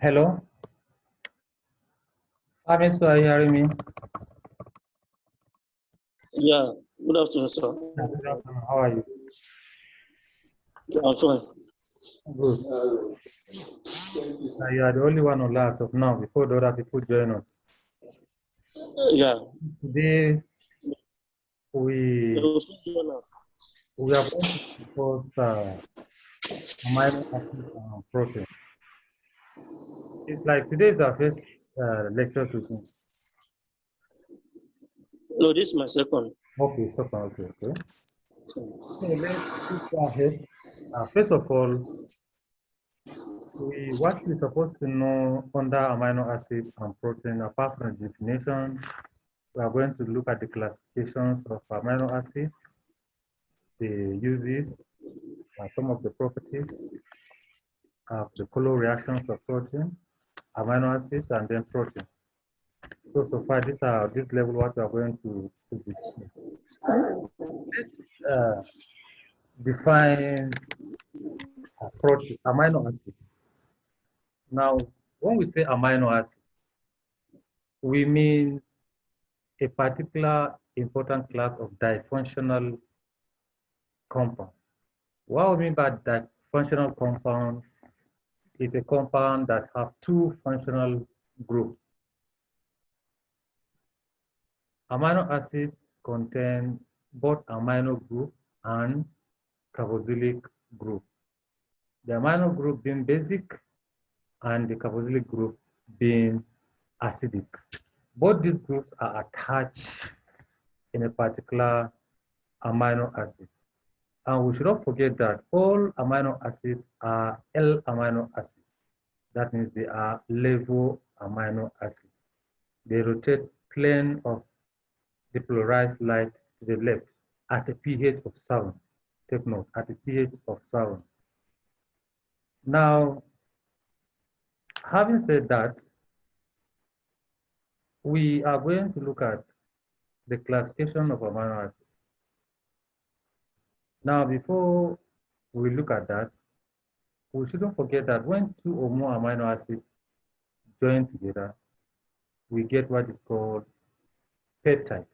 Hello, Amis, are you hearing me? Yeah, good afternoon, sir. Good afternoon. How are you? I'm fine. Good. You are the only one on laptop now before the other people join us. Yeah, Today we there was no one. we are going to discuss amino acids and protein. It's like today is our first lecture to me. No, this is my second. Okay, so far, okay. So let's go ahead. First of all, what we're supposed to know under amino acid and protein, apart from the definition, we are going to look at the classifications of amino acids, the uses, some of the properties of the color reactions of protein, amino acids, and then protein. So far, this level what we are going to discuss. Let's define protein, amino acid. Now, when we say amino acid, we mean a particular important class of difunctional compound. What we mean by that functional compound is a compound that have two functional groups. Amino acids contain both amino group and carboxylic group. The amino group being basic and the carboxylic group being acidic. Both these groups are attached in a particular amino acid. And we should not forget that all amino acids are L-amino acids. That means they are levo amino acids. They rotate plane of the polarized light to the left at a pH of 7. Take note, at a pH of 7. Now, having said that, we are going to look at the classification of amino acids. Now, before we look at that, we shouldn't forget that when two or more amino acids join together, we get what is called peptide.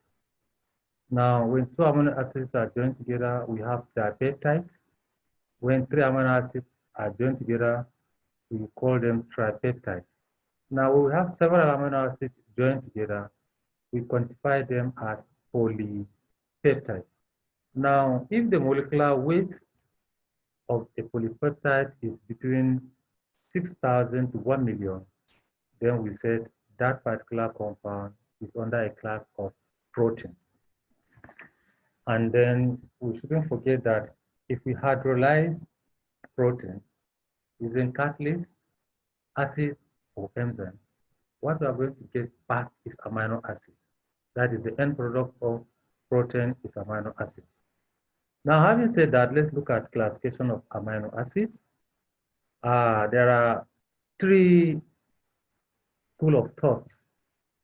Now, when two amino acids are joined together, we have dipeptide. When three amino acids are joined together, we call them tripeptides. Now, when we have several amino acids joined together, we quantify them as polypeptides. Now, if the molecular weight of a polypeptide is between 6,000 to 1 million, then we said that particular compound is under a class of protein. And then we shouldn't forget that if we hydrolyze protein using catalyst, acid, or enzyme, what we are going to get back is amino acid. That is the end product of protein is amino acid. Now, having said that, let's look at classification of amino acids. There are three school of thoughts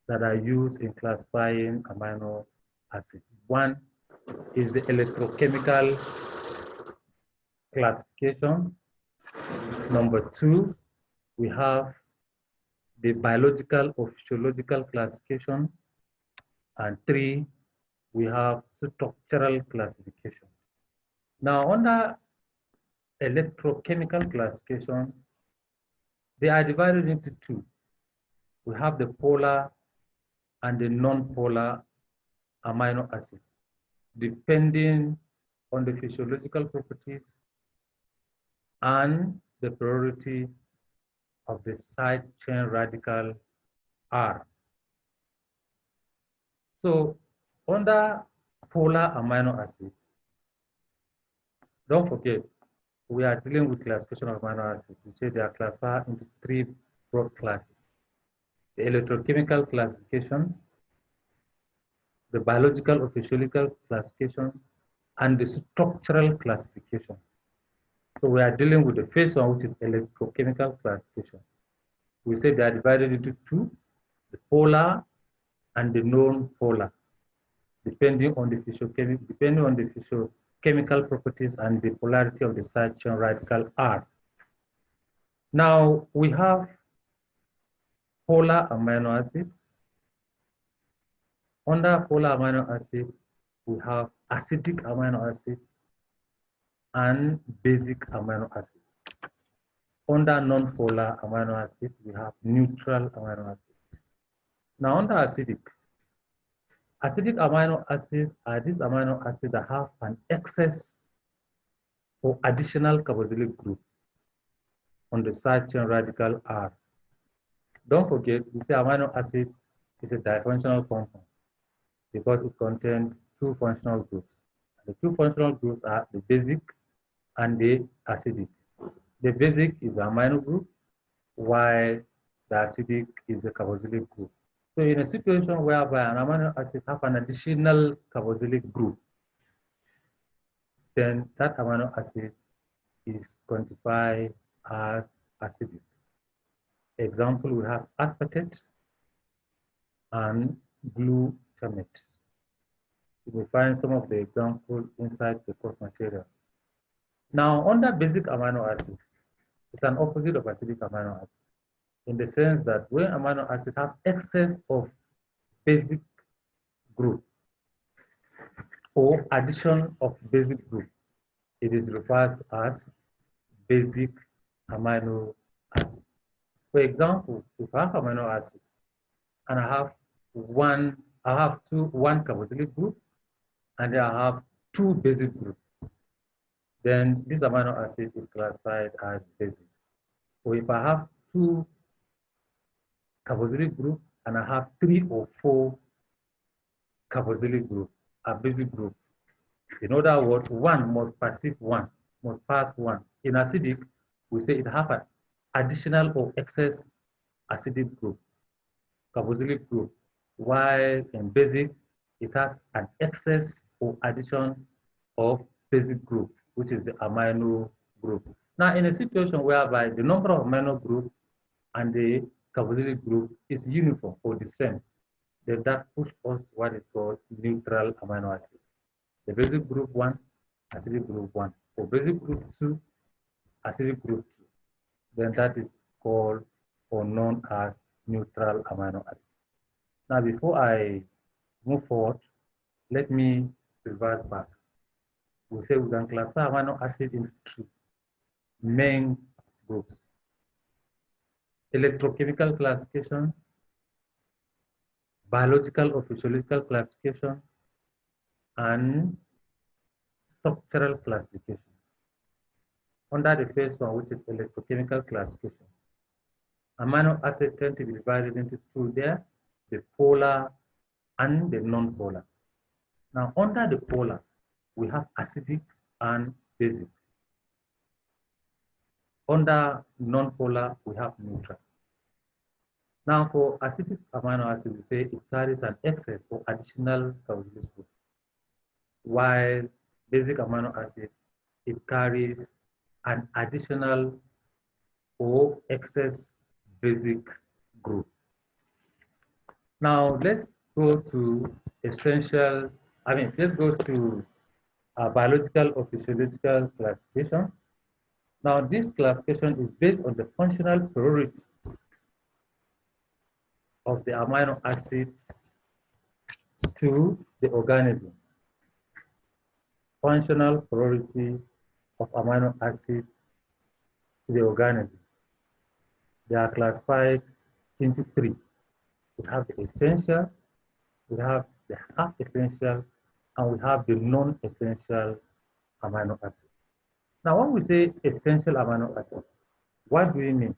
that are used in classifying amino acids. One is the electrochemical classification. Number two, we have the biological or physiological classification. And three, we have structural classification. Now, under electrochemical classification, they are divided into two. We have the polar and the non-polar amino acids, depending on the physiological properties and the priority of the side chain radical R. So under polar amino acids, don't forget, we are dealing with classification of amino acids. We say they are classified into three broad classes. The electrochemical classification, the biological or physiological classification, and the structural classification. So we are dealing with the first one, which is electrochemical classification. We say they are divided into two, the polar and the non-polar, depending on the physiochemical properties and the polarity of the side chain radical R. Now we have polar amino acid. Under polar amino acid, we have acidic amino acid and basic amino acid. Under non-polar amino acid, we have neutral amino acid. Now, under acidic amino acids are these amino acids that have an excess or additional carboxylic group on the side chain radical R. Don't forget, we say amino acid is a difunctional compound because it contains two functional groups. The two functional groups are the basic and the acidic. The basic is the amino group, while the acidic is the carboxylic group. So in a situation whereby an amino acid have an additional carboxylic group, then that amino acid is quantified as acidic. Example, we have aspartate and glutamate. You will find some of the examples inside the course material. Now, under basic amino acid, it's an opposite of acidic amino acid in the sense that when amino acids have excess of basic group or addition of basic group, it is referred to as basic amino acid. For example, if I have amino acid and I have one carboxylic group and I have two basic groups, then this amino acid is classified as basic. Or if I have two carboxylic group and I have 3 or 4 carboxylic group, a basic group. In other words, one must pass one. In acidic, we say it have an additional or excess acidic group, carboxylic group, while in basic, it has an excess or addition of basic group, which is the amino group. Now, in a situation whereby the number of amino group and the carboxylic group is uniform or the same, then that pushes us to what is called neutral amino acid. The basic group 1, acidic group 1, or basic group 2, acidic group 2. Then that is called or known as neutral amino acid. Now, before I move forward, let me revert back. We say we can classify amino acid into 2 main groups: electrochemical classification, biological or physiological classification, and structural classification. Under the first one, which is electrochemical classification, amino acids tend to be divided into 2 there, the polar and the non-polar. Now, under the polar, we have acidic and basic. Under non-polar, we have neutral. Now, for acidic amino acid, we say it carries an excess or additional carboxylic group, while basic amino acid, it carries an additional or excess basic group. Now, let's go to let's go to biological or physiological classification. Now, this classification is based on the functional priority of the amino acids to the organism. Functional priority of amino acids to the organism. They are classified into 3. We have the essential, we have the half essential, and we have the non-essential amino acids. Now, when we say essential amino acids, what do we mean?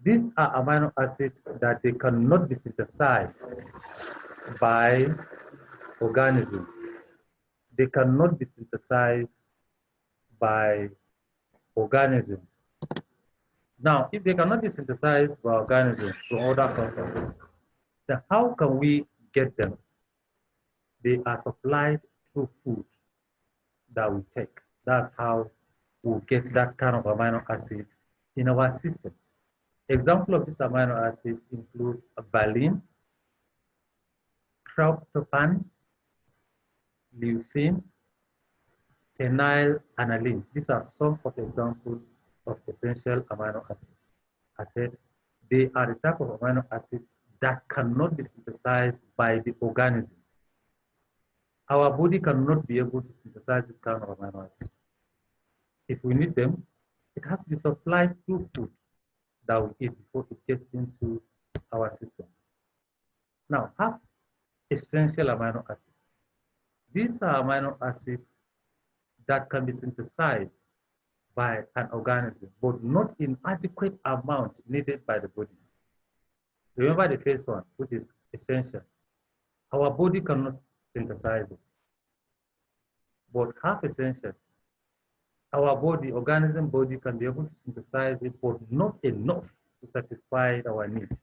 These are amino acids that they cannot be synthesized by organisms. They cannot be synthesized by organisms. Now, if they cannot be synthesized by organisms from other compounds, then how can we get them? They are supplied through food that we take. That's how we get that kind of amino acid in our system. Example of this amino acid include valine, tryptophan, leucine, phenylalanine. These are some of the examples of essential amino acids. I said They are the type of amino acid that cannot be synthesized by the organism. Our body cannot be able to synthesize this kind of amino acid. If we need them, it has to be supplied through food that we eat before it gets into our system. Now, half essential amino acids. These are amino acids that can be synthesized by an organism, but not in adequate amount needed by the body. Remember the first one, which is essential. Our body cannot synthesize it, but half essential. Our body, organism body can be able to synthesize it, but not enough to satisfy our needs.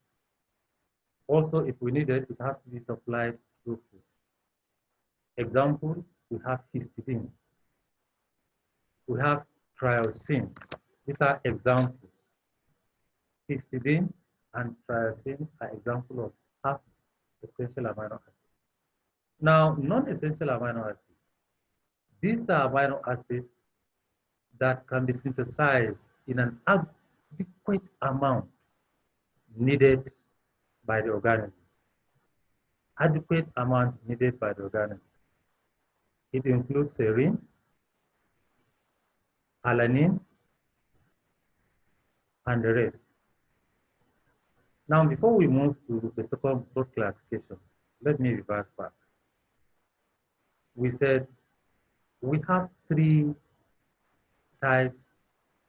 Also, if we need it, it has to be supplied through food. Example, we have histidine. We have tyrosine. These are examples. Histidine and tyrosine are examples of half essential amino acids. Now, non-essential amino acids. These are amino acids that can be synthesized in an adequate amount needed by the organism. Adequate amount needed by the organism. It includes serine, alanine, and the rest. Now, before we move to the second broad classification, let me revert back. We said we have three types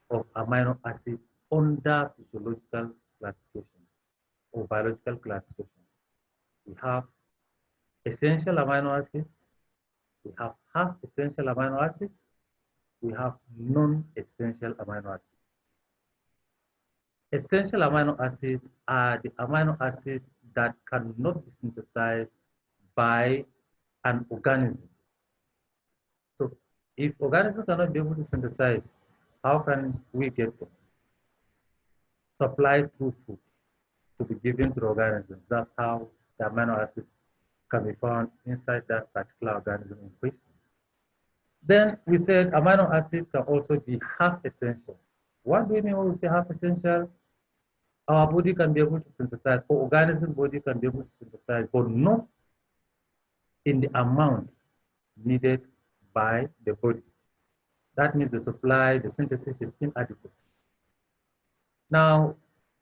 of amino acids under physiological classification or biological classification. We have essential amino acids, we have half essential amino acids, we have non-essential amino acids. Essential amino acids are the amino acids that cannot be synthesized by an organism. So if organisms cannot be able to synthesize, how can we get them? Supplied through food to be given to the organism. That's how the amino acids can be found inside that particular organism in question. Then we said amino acids can also be half essential. What do we mean when we say half essential? Our body can be able to synthesize, or organism body can be able to synthesize, but not in the amount needed by the body. That means the supply, the synthesis is inadequate. Now,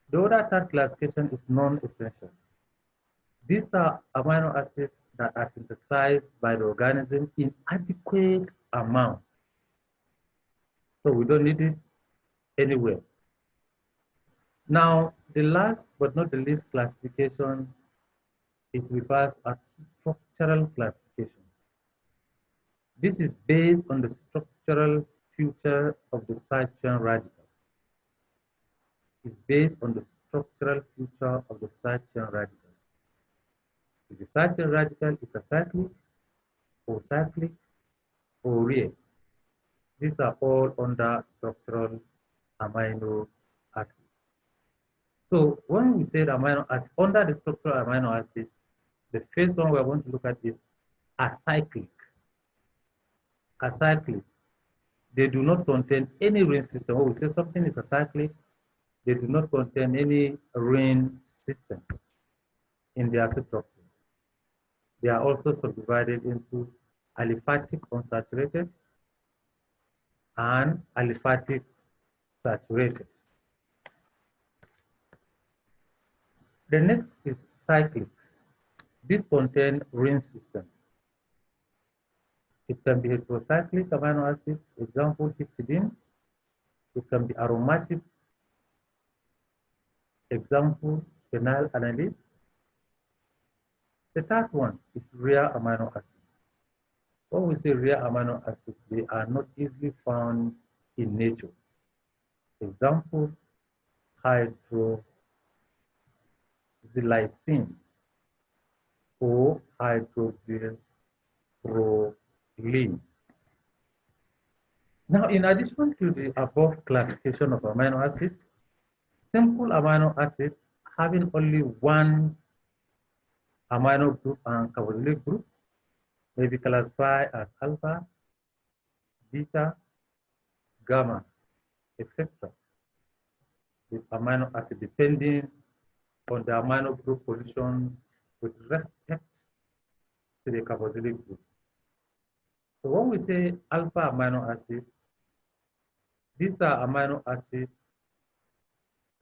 the other third classification is non-essential. These are amino acids that are synthesized by the organism in adequate amount. So we don't need it anywhere. Now, the last but not the least classification is referred as structural classification. This is based on the structural feature of the side chain radical. It's based on the structural feature of the side chain radical. If the side chain radical is acyclic or rear, these are all under structural amino acids. So when we say amino acids, under the structural amino acids, the first one we are going to look at is acyclic. Acyclic. They do not contain any ring system. When we say something is acyclic, they do not contain any ring system in the acid structure. They are also subdivided into aliphatic unsaturated and aliphatic saturated. The next is cyclic. This contains ring system. It can be heterocyclic amino acid, example histidine. It can be aromatic, example phenylalanine. The third one is rare amino acids. When we say rare amino acids, they are not easily found in nature. Example, hydroxylysine or hydroxylproline. Now, in addition to the above classification of amino acids, simple amino acids having only one amino group and carboxylic group may be classified as alpha, beta, gamma, etc. With amino acid depending on the amino group position with respect to the carboxylic group. So when we say alpha amino acids, these are amino acids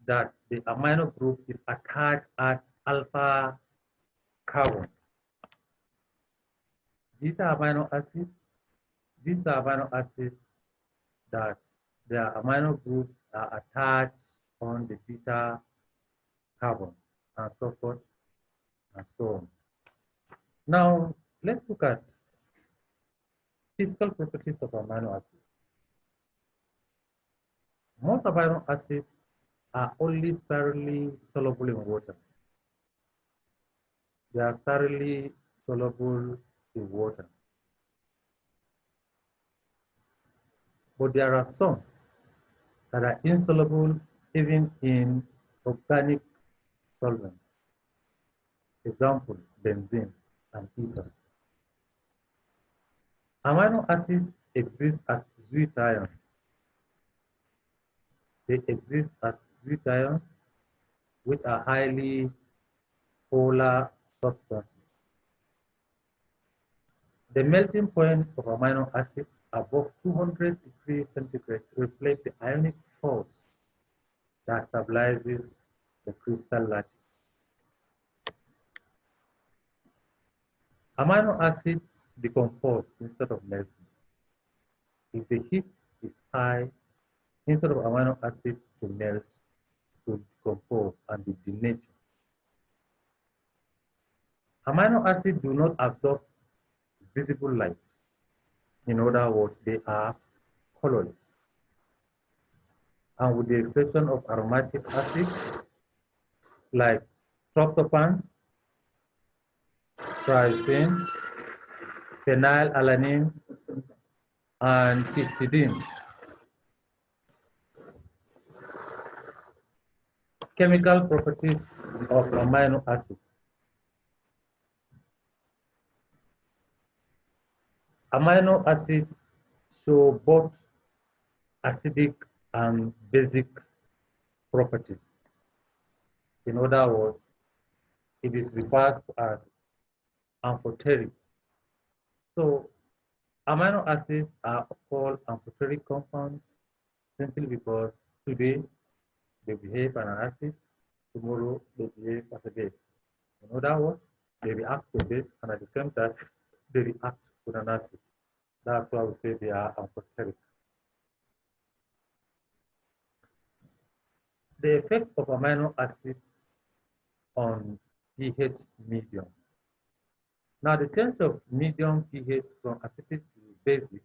that the amino group is attached at alpha carbon. These are amino acids that the amino groups are attached on the beta carbon and so forth and so on. Now, let's look at physical properties of amino acids. Most amino acids are only sparingly soluble in water. They are sparingly soluble in water. But there are some that are insoluble even in organic solvents. Example, benzene and ether. Amino acids exist as zwitterions. They exist as zwitterions, which are highly polar substances. The melting point of amino acids above 200 degrees centigrade reflects the ionic force that stabilizes the crystal lattice. Amino acids decompose instead of melting. If the heat is high, instead of amino acids to melt, to decompose and be denatured. Amino acids do not absorb visible light. In other words, they are colorless. And with the exception of aromatic acids like tryptophan, trypsin, phenylalanine, and histidine. Chemical properties of amino acids. Amino acids show both acidic and basic properties. In other words, it is referred to as amphoteric. So amino acids are called amphoteric compounds simply because today they behave as an acid, tomorrow they behave as a base. In other words, they react to base and at the same time they react with an acid. That's why we say they are amphoteric. The effect of amino acids on pH medium. Now the change of medium pH from acidic to basic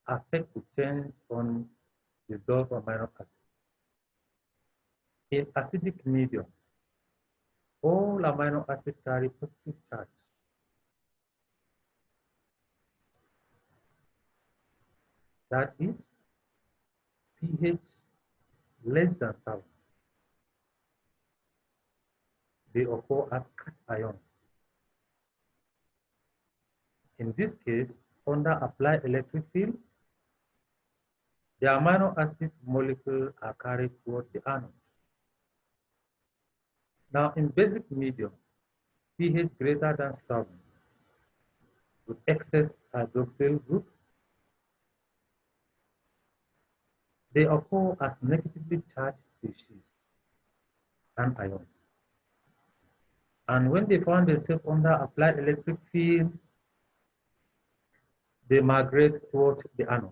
affects the change on dissolved amino acids. In acidic medium, all amino acids carry positive charge. That is pH less than 7. They occur as cations. In this case, under applied electric field, the amino acid molecules are carried towards the anode. Now, in basic medium, pH greater than 7, with excess hydroxyl group, they occur as negatively charged species and ions. And when they find themselves under applied electric field, they migrate towards the anode.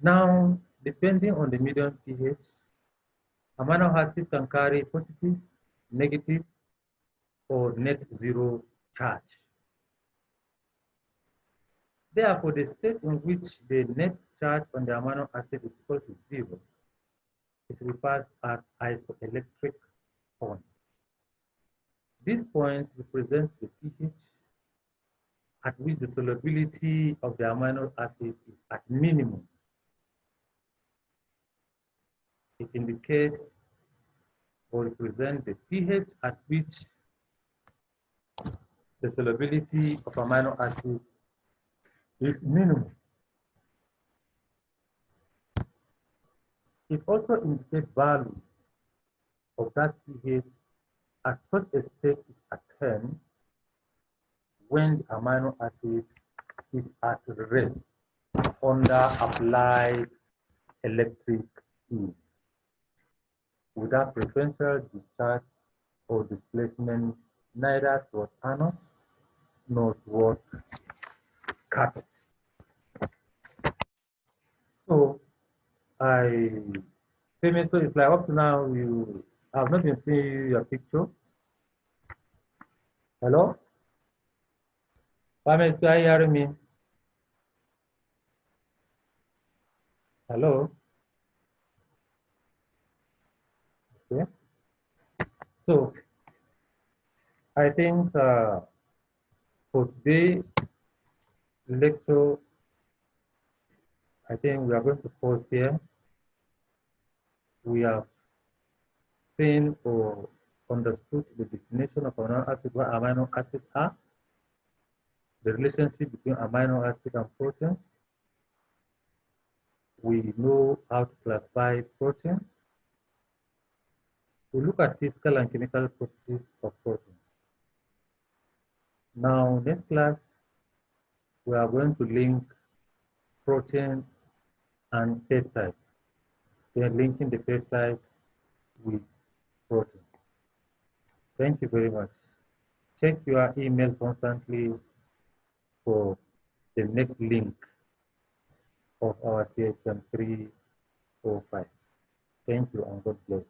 Now, depending on the medium pH, amino acid can carry positive, negative, or net zero charge. Therefore, the state in which the net charge on the amino acid is equal to 0 is referred as isoelectric point. This point represents the pH at which the solubility of the amino acid is at minimum. It indicates or represents the pH at which the solubility of amino acid is minimum. It also indicates value of that pH at such a state is attained when the amino acid is at rest under applied electric field without preferential discharge or displacement neither toward anode nor toward cathode. So so it's like up to now you have not been seeing your picture. Hello? Pamela, are you hearing me? Hello? Okay. So I think for today lecture, I think we are going to pause here. We have seen or understood the definition of amino acid, what amino acids are, the relationship between amino acid and protein. We know how to classify proteins. We look at physical and chemical properties of proteins. Now, next class, we are going to link protein and peptides. We are linking the peptides with protein. Thank you very much. Check your email constantly for the next link of our CHM 305. Thank you and God bless.